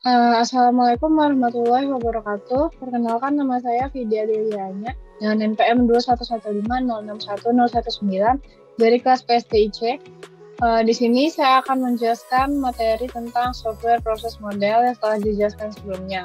Assalamualaikum warahmatullahi wabarakatuh. Perkenalkan nama saya Vidya Delianya dengan NPM 211506119 dari kelas PSTIC. Di sini saya akan menjelaskan materi tentang software proses model yang telah dijelaskan sebelumnya.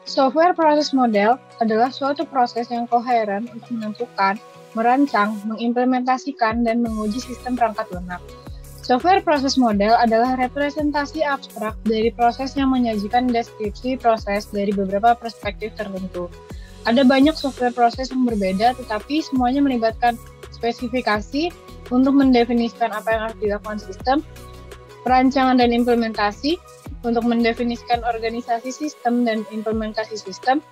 Software proses model adalah suatu proses yang koheren untuk menentukan, merancang, mengimplementasikan, dan menguji sistem perangkat lunak. Software proses model adalah representasi abstrak dari proses yang menyajikan deskripsi proses dari beberapa perspektif tertentu. Ada banyak software proses yang berbeda, tetapi semuanya melibatkan spesifikasi untuk mendefinisikan apa yang harus dilakukan sistem, perancangan dan implementasi, untuk mendefinisikan organisasi sistem dan implementasi sistem,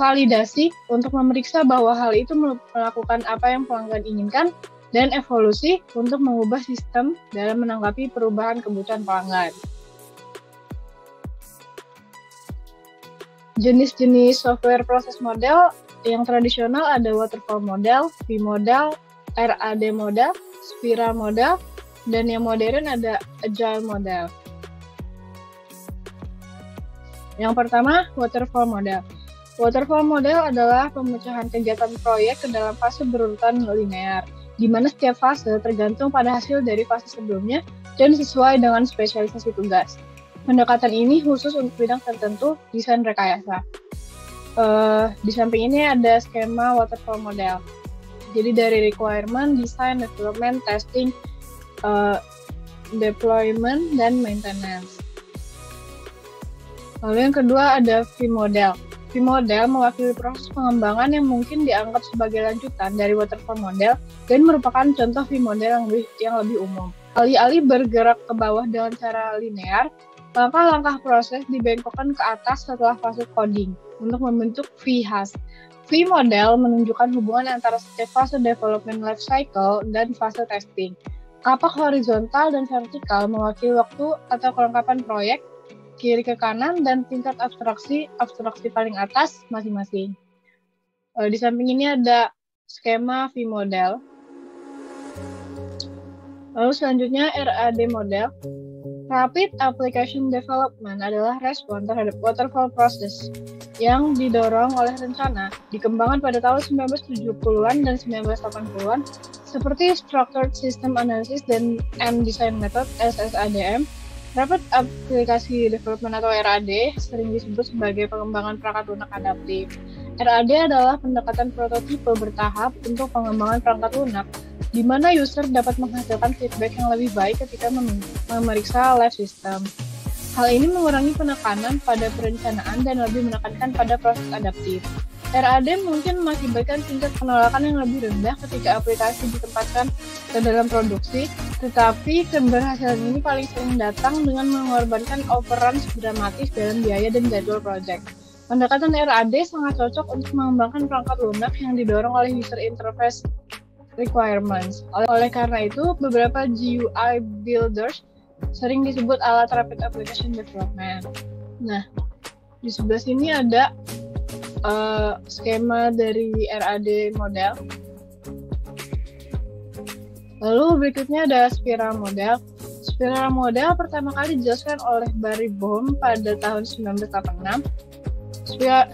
validasi untuk memeriksa bahwa hal itu melakukan apa yang pelanggan inginkan, dan evolusi untuk mengubah sistem dalam menanggapi perubahan kebutuhan pelanggan. Jenis-jenis software proses model yang tradisional ada waterfall model, V-model, RAD model, spiral model, dan yang modern ada agile model. Yang pertama, waterfall model. Waterfall model adalah pemecahan kegiatan proyek ke dalam fase berurutan linear, di mana setiap fase tergantung pada hasil dari fase sebelumnya dan sesuai dengan spesialisasi tugas. Pendekatan ini khusus untuk bidang tertentu, desain rekayasa. Di samping ini ada skema waterfall model. Jadi dari requirement, design, development, testing, deployment, dan maintenance. Lalu yang kedua ada V-model. V-model mewakili proses pengembangan yang mungkin dianggap sebagai lanjutan dari waterfall model dan merupakan contoh V-model yang lebih umum. Alih-alih bergerak ke bawah dengan cara linear, langkah-langkah proses dibengkokkan ke atas setelah fase coding untuk membentuk V-HAS. V-model menunjukkan hubungan antara setiap fase development life cycle dan fase testing. Kapak horizontal dan vertikal mewakili waktu atau kelengkapan proyek, kiri ke kanan, dan tingkat abstraksi paling atas masing-masing. Di samping ini ada skema V-model. Lalu selanjutnya RAD model. Rapid Application Development adalah respon terhadap waterfall process yang didorong oleh rencana, dikembangkan pada tahun 1970-an dan 1980-an, seperti Structured System Analysis dan Design Method (SSADM). Rapid Application Development atau RAD sering disebut sebagai pengembangan perangkat lunak adaptif. RAD adalah pendekatan prototipe bertahap untuk pengembangan perangkat lunak, di mana user dapat menghasilkan feedback yang lebih baik ketika memeriksa live system. Hal ini mengurangi penekanan pada perencanaan dan lebih menekankan pada proses adaptif. RAD mungkin mengakibatkan tingkat penolakan yang lebih rendah ketika aplikasi ditempatkan ke dalam produksi, tetapi keberhasilan ini paling sering datang dengan mengorbankan overruns dramatis dalam biaya dan jadwal project. Pendekatan RAD sangat cocok untuk mengembangkan perangkat lunak yang didorong oleh user interface requirements. Oleh karena itu, beberapa GUI builders sering disebut alat Rapid Application Development. Nah, di sebelah sini ada skema dari RAD model. Lalu berikutnya ada spiral model. Spiral model pertama kali dijelaskan oleh Barry Bohm pada tahun 1986.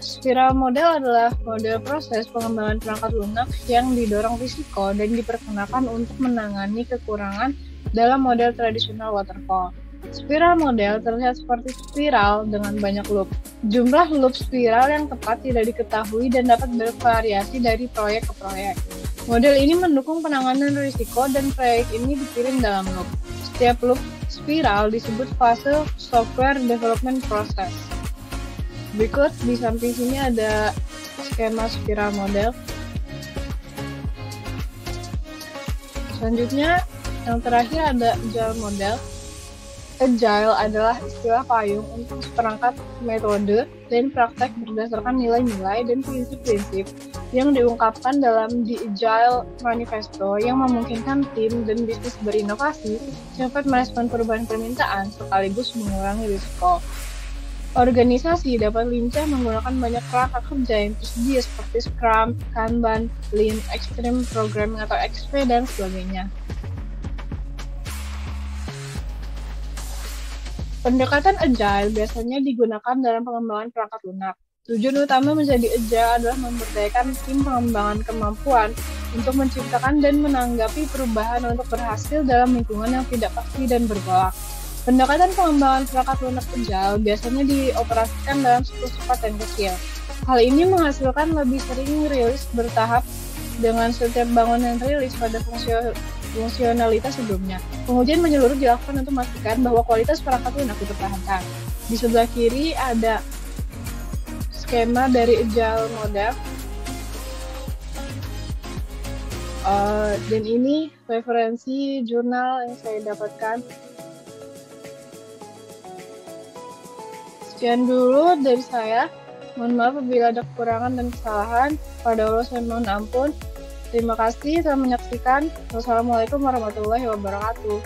Spiral model adalah model proses pengembangan perangkat lunak yang didorong risiko dan diperkenakan untuk menangani kekurangan dalam model tradisional waterfall. Spiral model terlihat seperti spiral dengan banyak loop. Jumlah loop spiral yang tepat tidak diketahui dan dapat bervariasi dari proyek ke proyek. Model ini mendukung penanganan risiko dan proyek ini dikirim dalam loop. Setiap loop spiral disebut fase software development process. Berikut di samping sini ada skema spiral model. Selanjutnya yang terakhir ada agile model. Agile adalah istilah payung untuk seperangkat metode dan praktek berdasarkan nilai-nilai dan prinsip-prinsip yang diungkapkan dalam The Agile Manifesto yang memungkinkan tim dan bisnis berinovasi cepat merespon perubahan permintaan sekaligus mengurangi risiko. Organisasi dapat lincah menggunakan banyak kerangka kerja yang tersedia seperti Scrum, Kanban, Lean, Extreme Programming atau XP, dan sebagainya. Pendekatan Agile biasanya digunakan dalam pengembangan perangkat lunak. Tujuan utama menjadi Agile adalah memberdayakan tim pengembangan kemampuan untuk menciptakan dan menanggapi perubahan untuk berhasil dalam lingkungan yang tidak pasti dan bergolak. Pendekatan pengembangan perangkat lunak Agile biasanya dioperasikan dalam siklus cepat dan kecil. Hal ini menghasilkan lebih sering rilis bertahap dengan setiap bangunan rilis pada fungsionalitas sebelumnya. Pengujian menyeluruh dilakukan untuk memastikan bahwa kualitas perangkat lunak dipertahankan. Di sebelah kiri ada skema dari Agile Model. Dan ini referensi jurnal yang saya dapatkan. Sekian dulu dari saya. Mohon maaf apabila ada kekurangan dan kesalahan. Pada Allah saya mohon ampun. Terima kasih telah menyaksikan. Wassalamualaikum warahmatullahi wabarakatuh.